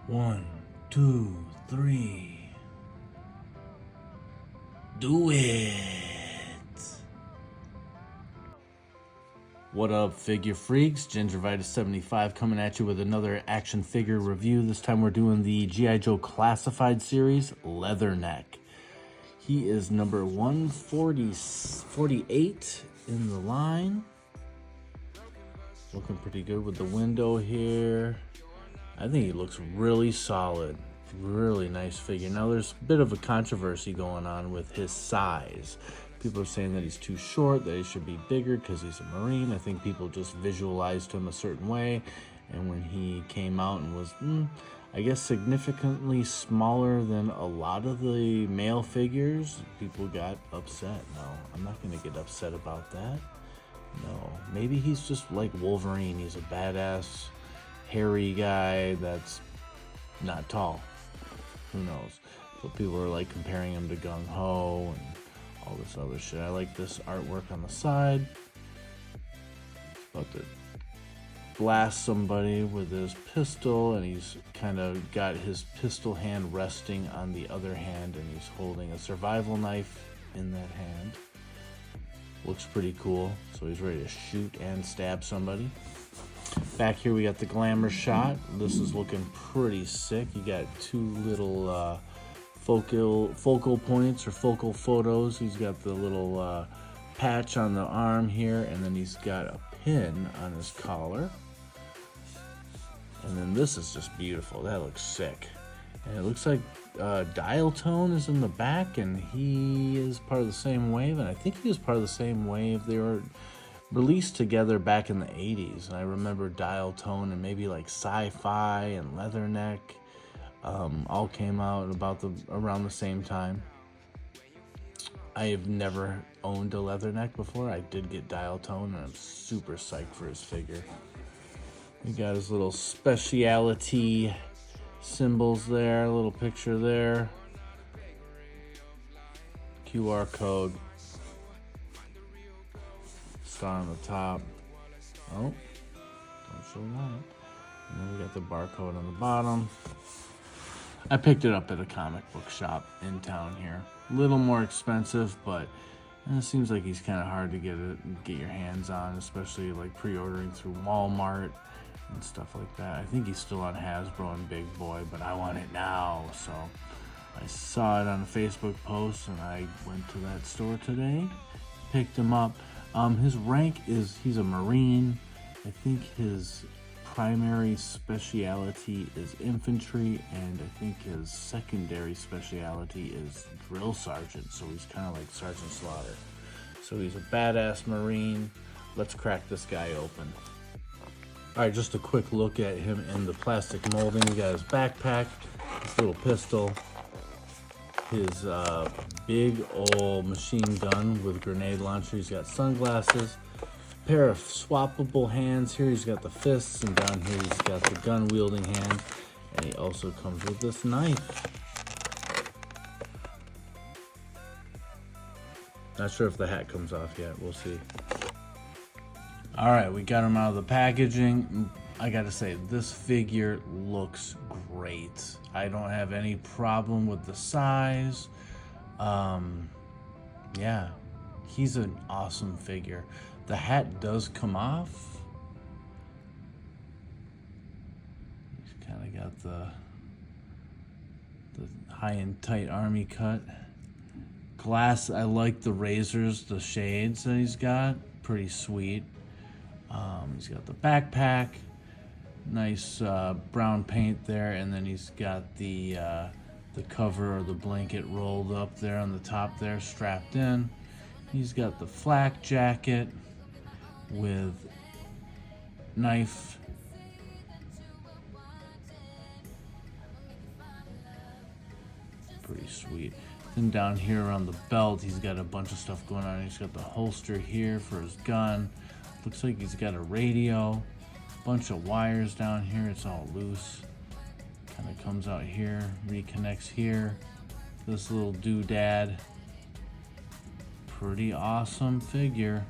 1, 2, 3. Do it! What up, figure freaks? GIJoe75 coming at you with another action figure review. This time we're doing the G.I. Joe Classified series, Leatherneck. He is number 148 in the line. Looking pretty good with the window here. I think he looks really solid. Really nice figure. Now there's a bit of a controversy going on with his size. People are saying that he's too short, that he should be bigger because he's a Marine. I think people just visualized him a certain way. And when he came out and was, I guess, significantly smaller than a lot of the male figures, people got upset. No, I'm not going to get upset about that. No, maybe he's just like Wolverine. He's a badass, hairy guy that's not tall. Who knows? But people are like comparing him to GIJoe and all this other shit. I like this artwork on the side. About to blast somebody with his pistol, and he's kind of got his pistol hand resting on the other hand, and he's holding a survival knife in that hand. Looks pretty cool. So he's ready to shoot and stab somebody. Back here we got the glamour shot. This is looking pretty sick. You got two little focal points or focal photos. He's got the little patch on the arm here, and then he's got a pin on his collar. And then this is just beautiful. That looks sick. And it looks like Dial Tone is in the back, and he is part of the same wave. And I think he was part of the same wave. They were released together back in the 80s. And I remember Dial Tone and maybe like Sci-Fi and Leatherneck all came out around the same time. I have never owned a Leatherneck before. I did get Dial Tone, and I'm super psyched for his figure. He got his little speciality symbols there, a little picture there, QR code, star on the top. Oh, don't show that. And then we got the barcode on the bottom. I picked it up at a comic book shop in town here. A little more expensive, but it seems like he's kind of hard to get your hands on, especially like pre-ordering through Walmart and stuff like that. I think he's still on Hasbro and Big Boy, but I want it now. So I saw it on a Facebook post, and I went to that store today, picked him up. His rank is he's a Marine. I think his primary speciality is infantry, and I think his secondary speciality is drill sergeant. So he's kind of like Sergeant Slaughter. So he's a badass Marine. Let's crack this guy open. All right, just a quick look at him in the plastic molding. We got his backpack, his little pistol, his big old machine gun with grenade launcher. He's got sunglasses, a pair of swappable hands here. He's got the fists, and down here he's got the gun wielding hand. And he also comes with this knife. Not sure if the hat comes off yet. We'll see. All right, we got him out of the packaging. I gotta say, this figure looks great. I don't have any problem with the size. Yeah, he's an awesome figure. The hat does come off. He's kind of got the high and tight army cut. Glass, I like the razors, the shades that he's got. Pretty sweet. He's got the backpack, nice brown paint there, and then he's got the cover or the blanket rolled up there on the top there, strapped in. He's got the flak jacket with knife. Pretty sweet. Then down here around the belt, he's got a bunch of stuff going on. He's got the holster here for his gun. Looks like he's got a radio, bunch of wires down here. It's all loose. Kind of comes out here, reconnects here. This little doodad. Pretty awesome figure.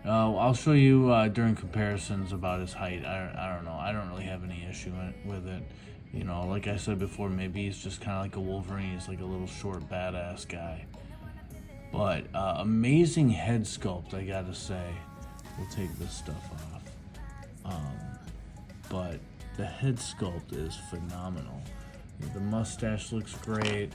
I'll show you during comparisons about his height. I don't know. I don't really have any issue with it. You know, like I said before, maybe he's just kind of like a Wolverine. He's like a little short, badass guy. But amazing head sculpt, I gotta say. We'll take this stuff off. But the head sculpt is phenomenal. The mustache looks great.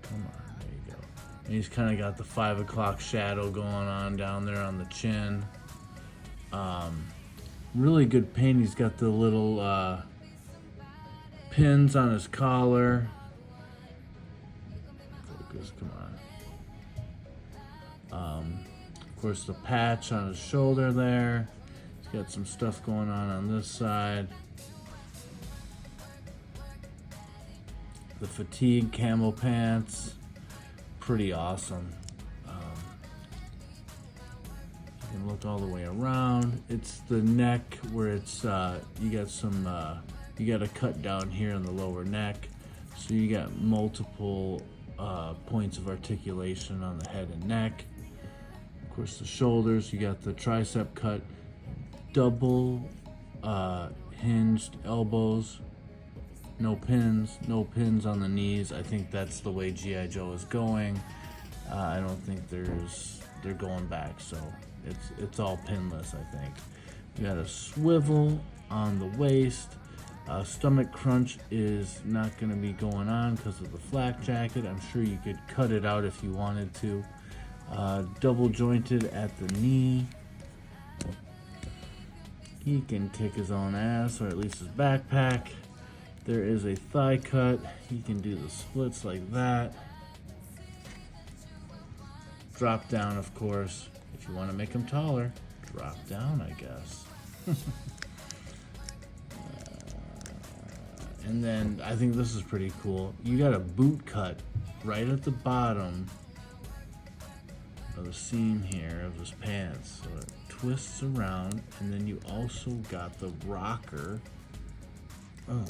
Come on, there you go. And he's kind of got the 5 o'clock shadow going on down there on the chin. Really good paint. He's got the little pins on his collar. Focus, come on. Of course, the patch on his shoulder there. He's got some stuff going on this side. The fatigue camo pants, pretty awesome. You can look all the way around. It's the neck where it's you got some you got a cut down here in the lower neck, so you got multiple points of articulation on the head and neck. Of course, the shoulders, you got the tricep cut, double hinged elbows. No pins on the knees. I think that's the way G.I. Joe is going. I don't think they're going back, so it's all pinless, I think. You got a swivel on the waist. Stomach crunch is not going to be going on because of the flak jacket. I'm sure you could cut it out if you wanted to. Double jointed at the knee. He can kick his own ass, or at least his backpack. There is a thigh cut. He can do the splits like that. Drop down, of course. If you want to make him taller, drop down, I guess. And then I think this is pretty cool. You got a boot cut right at the bottom of the seam here of his pants. So it twists around, and then you also got the rocker. Oh.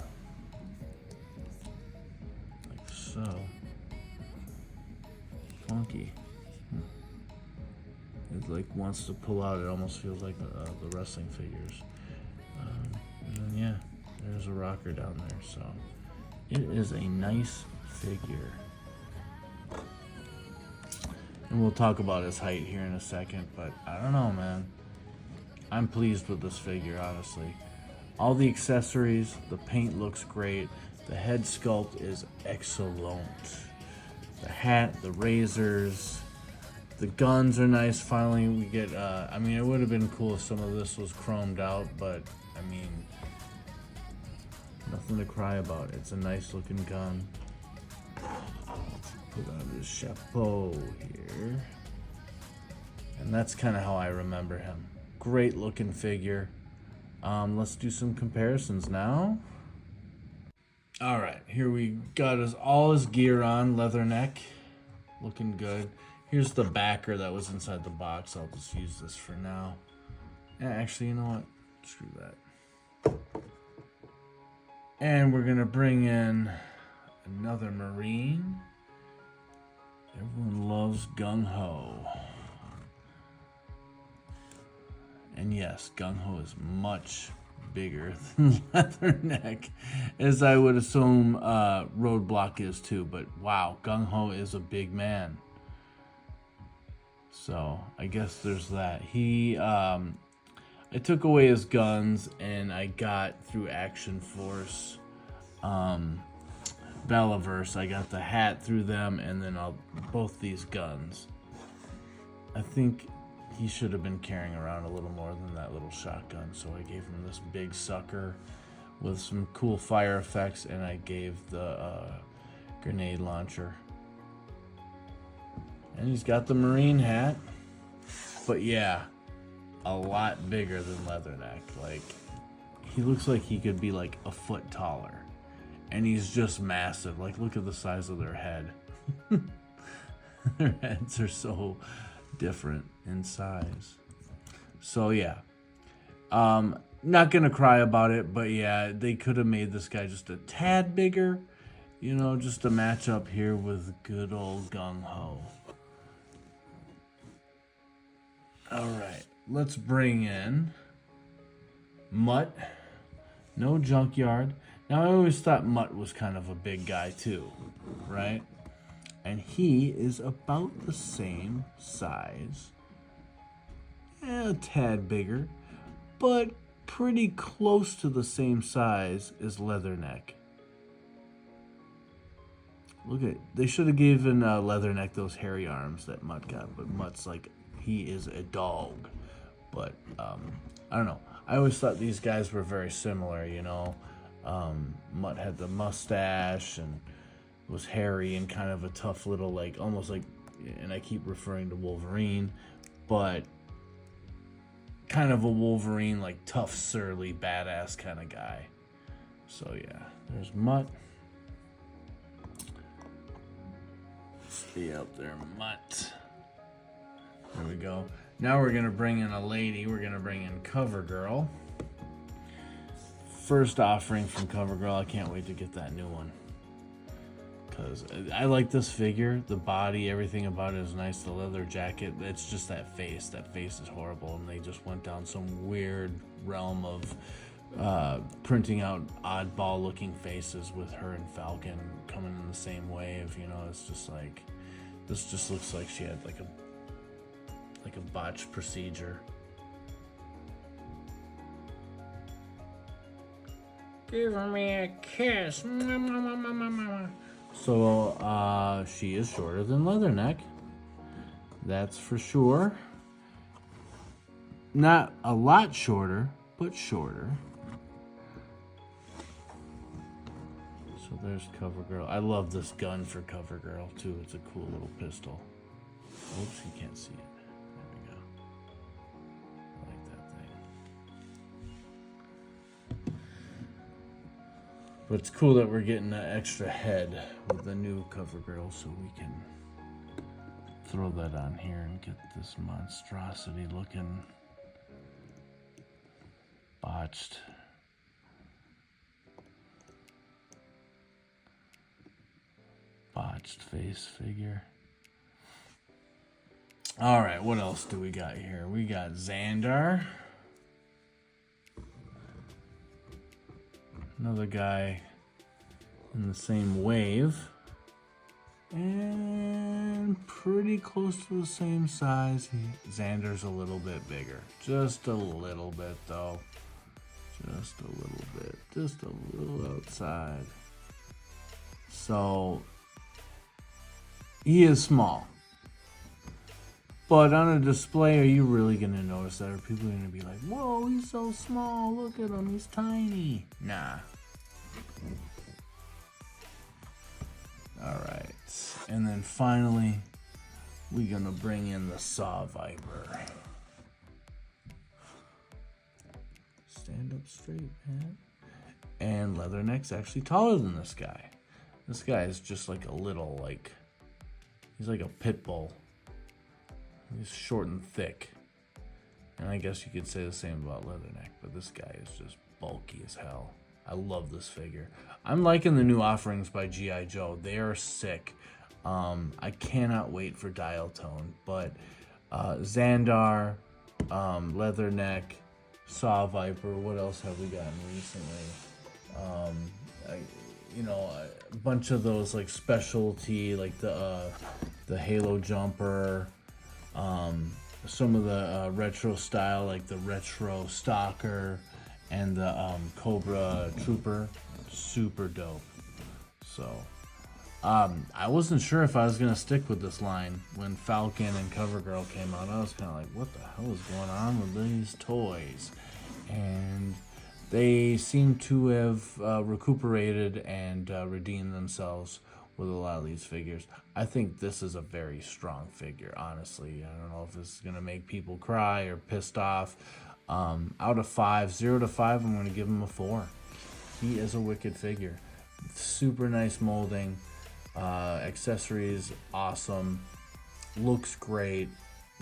So funky. It like wants to pull out. It almost feels like the wrestling figures. And then yeah, there's a rocker down there. So it is a nice figure. And we'll talk about his height here in a second. But I don't know, man. I'm pleased with this figure, honestly. All the accessories, the paint looks great. The head sculpt is excellent. The hat, the razors, the guns are nice. Finally, we get, I mean, it would have been cool if some of this was chromed out, but, I mean, nothing to cry about. It's a nice looking gun. Let's put on his chapeau here. And that's kind of how I remember him. Great looking figure. Let's do some comparisons now. All right, here we got all his gear on, Leatherneck, looking good. Here's the backer that was inside the box. I'll just use this for now. Yeah, actually, you know what? Screw that. And we're gonna bring in another Marine. Everyone loves GIJoe. And yes, GIJoe is much bigger than Leatherneck, as I would assume Roadblock is too, but wow, GIJoe is a big man. So I guess there's that. I took away his guns and I got through Action Force Bellaverse, I got the hat through them, and then both these guns. I think he should have been carrying around a little more than that little shotgun, so I gave him this big sucker with some cool fire effects, and I gave the grenade launcher. And he's got the Marine hat, but yeah, a lot bigger than Leatherneck. Like, he looks like he could be like a foot taller, and he's just massive. Like, look at the size of their head. Their heads are so different in size. So yeah, not gonna cry about it, but yeah, they could have made this guy just a tad bigger, you know, just to match up here with good old GIJoe. All right, let's bring in Mutt, no junkyard. Now, I always thought Mutt was kind of a big guy too, right? And he is about the same size, a tad bigger, but pretty close to the same size as Leatherneck. Look at, they should have given Leatherneck those hairy arms that Mutt got, but Mutt's like, he is a dog. But I don't know. I always thought these guys were very similar, you know. Mutt had the mustache and was hairy and kind of a tough little, like, almost like, and I keep referring to Wolverine, but kind of a Wolverine, like tough, surly, badass kind of guy. So yeah, there's Mutt. Stay out there, Mutt. There we go. Now we're gonna bring in a lady. We're gonna bring in CoverGirl. First offering from CoverGirl. I can't wait to get that new one, because I like this figure. The body, everything about it is nice. The leather jacket, it's just that face. That face is horrible, and they just went down some weird realm of printing out oddball looking faces with her and Falcon coming in the same wave. You know, it's just like, this just looks like she had like a botched procedure. Give me a kiss. So, she is shorter than Leatherneck. That's for sure. Not a lot shorter, but shorter. So there's CoverGirl. I love this gun for CoverGirl, too. It's a cool little pistol. Oops, you can't see it. There we go. I like that thing. But it's cool that we're getting an extra head with the new CoverGirl, so we can throw that on here and get this monstrosity looking botched face figure. All right, what else do we got here? We got Xandar. Another guy in the same wave. And pretty close to the same size. Xandar's a little bit bigger. Just a little bit, though. Just a little bit. Just a little outside. So, he is small. But on a display, are you really going to notice that? Are people going to be like, whoa, he's so small. Look at him. He's tiny. Nah. All right. And then finally, we're going to bring in the Saw Viper. Stand up straight, man. And Leatherneck's actually taller than this guy. This guy is just like a little, like, he's like a pit bull. He's short and thick. And I guess you could say the same about Leatherneck, but this guy is just bulky as hell. I love this figure. I'm liking the new offerings by GIJoe. They are sick. I cannot wait for Dial Tone. But Xandar, Leatherneck, Saw Viper. What else have we gotten recently? A bunch of those like specialty, like the Halo Jumper. Some of the retro style, like the Retro Stalker and the Cobra Trooper. Super dope. So, I wasn't sure if I was going to stick with this line when Falcon and CoverGirl came out. I was kind of like, what the hell is going on with these toys? And they seem to have recuperated and redeemed themselves with a lot of these figures. I think this is a very strong figure, honestly. I don't know if this is going to make people cry or pissed off. Out of 5, 0 to 5, I'm going to give him a 4. He is a wicked figure. Super nice molding. Accessories, awesome. Looks great.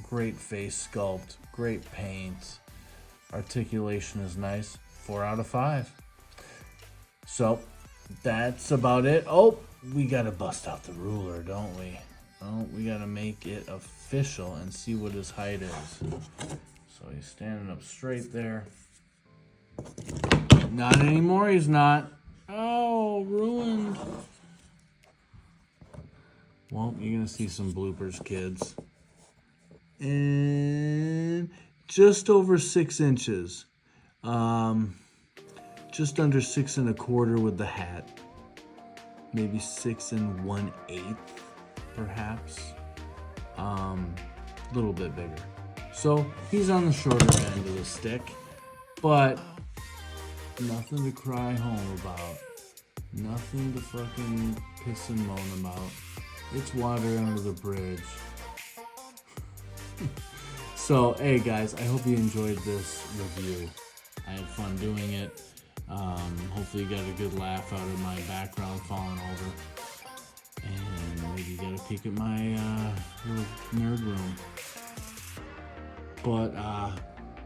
Great face sculpt. Great paint. Articulation is nice. 4 out of 5. So, that's about it. Oh, we got to bust out the ruler, don't we? Oh, we got to make it official and see what his height is. So he's standing up straight there. Not anymore, he's not. Oh, ruined. Well, you're going to see some bloopers, kids. And just over 6 inches. Just under 6 1/4 with the hat. Maybe 6 1/8, perhaps. A little bit bigger. So he's on the shorter end of the stick, but nothing to cry home about. Nothing to fucking piss and moan about. It's water under the bridge. So, hey guys, I hope you enjoyed this review. I had fun doing it. Hopefully you got a good laugh out of my background falling over. And maybe you got a peek at my little nerd room. But,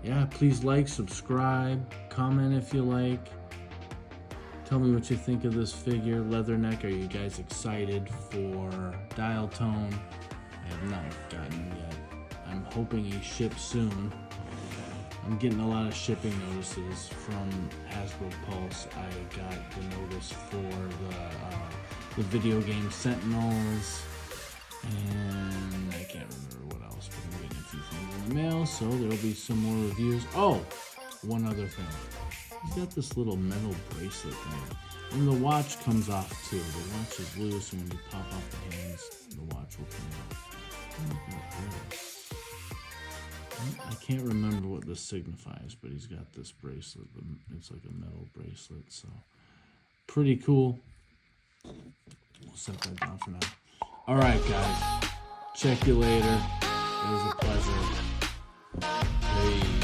yeah, please like, subscribe, comment if you like. Tell me what you think of this figure, Leatherneck. Are you guys excited for Dial Tone? I have not gotten yet. I'm hoping he ships soon. I'm getting a lot of shipping notices from Hasbro Pulse. I got the notice for the video game Sentinels, and I can't remember what else, but I'm getting a few things in the mail, so there'll be some more reviews. Oh, one other thing. He's got this little metal bracelet thing, and the watch comes off too. The watch is loose, and when you pop off the hands, the watch will come off. I can't remember what this signifies, but he's got this bracelet. It's like a metal bracelet, so pretty cool. We'll set that down for now. All right, guys. Check you later. It was a pleasure. Hey.